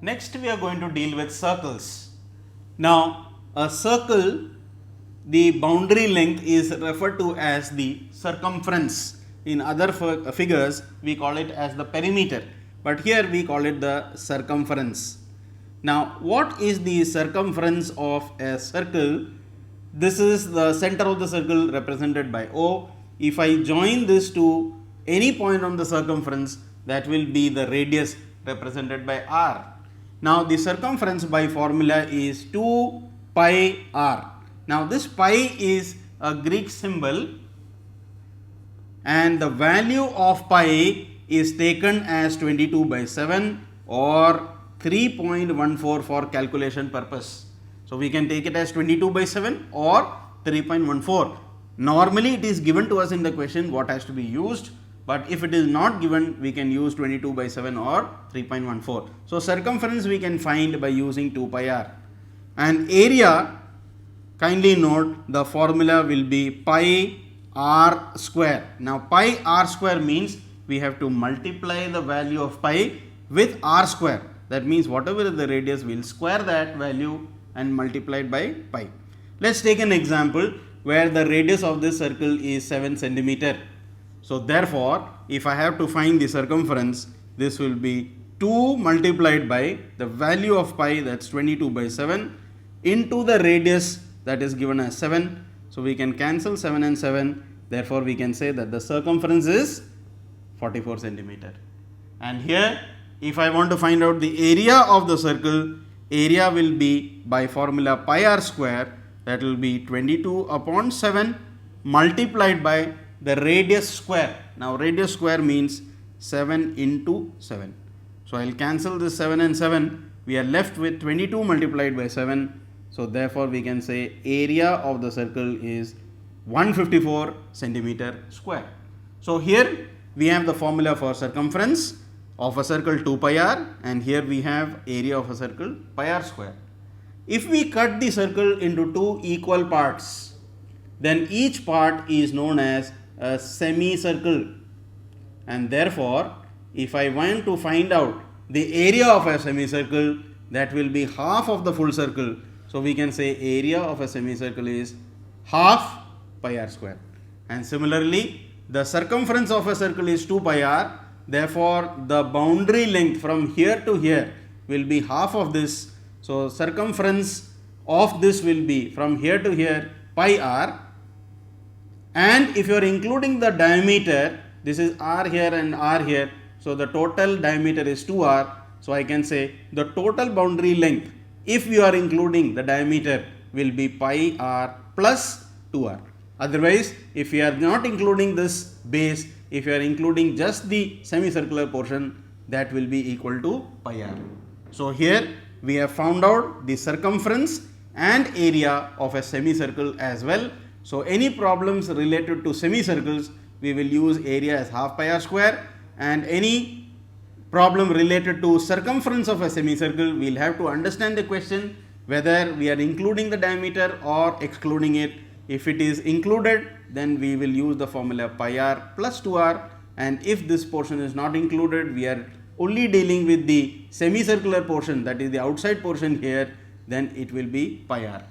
Next we are going to deal with circles. Now a circle, the boundary length is referred to as the circumference. In other figures we call it as the perimeter, but here we call it the circumference. Now what is the circumference of a circle? This is the center of the circle represented by O. If I join this to any point on the circumference, that will be the radius represented by R. Now the circumference by formula is 2 pi R. Now this pi is a Greek symbol and the value of pi is taken as 22 by 7 or 3.14 for calculation purpose. So we can take it as 22 by 7 or 3.14. Normally it is given to us in the question what has to be used, but if it is not given, we can use 22 by 7 or 3.14. So circumference we can find by using 2 pi r. And area, kindly note, the formula will be pi r square. Now pi r square means we have to multiply the value of pi with r square. That means whatever is the radius, we will square that value and multiply it by pi. Let us take an example where the radius of this circle is 7 centimeter. So therefore, if I have to find the circumference, this will be 2 multiplied by the value of pi, that is 22 by 7, into the radius, that is given as 7. So we can cancel 7 and 7. Therefore we can say that the circumference is 44 centimeter. And here if I want to find out the area of the circle, area will be by formula pi r square, that will be 22 upon 7 multiplied by the radius square. Now radius square means 7 into 7. So I will cancel this 7 and 7. We are left with 22 multiplied by 7. So therefore we can say area of the circle is 154 centimeter square. So here we have the formula for circumference of a circle 2 pi r, and here we have area of a circle pi r square. If we cut the circle into two equal parts, then each part is known as a semicircle, and therefore if I want to find out the area of a semicircle, that will be half of the full circle. So we can say area of a semicircle is half pi r square. And similarly the circumference of a circle is 2 pi r. Therefore the boundary length from here to here will be half of this. So circumference of this will be from here to here pi r, and if you are including the diameter, this is r here and r here, so the total diameter is 2r. So I can say the total boundary length, if you are including the diameter, will be pi r plus 2r. Otherwise if you are not including this base, if you are including just the semicircular portion, that will be equal to pi r. So here we have found out the circumference and area of a semicircle as well. So any problems related to semicircles, we will use area as half pi r square, and any problem related to circumference of a semicircle, we will have to understand the question whether we are including the diameter or excluding it. If it is included, then we will use the formula pi r plus 2r, and if this portion is not included, we are only dealing with the semicircular portion, that is the outside portion here, then it will be pi r.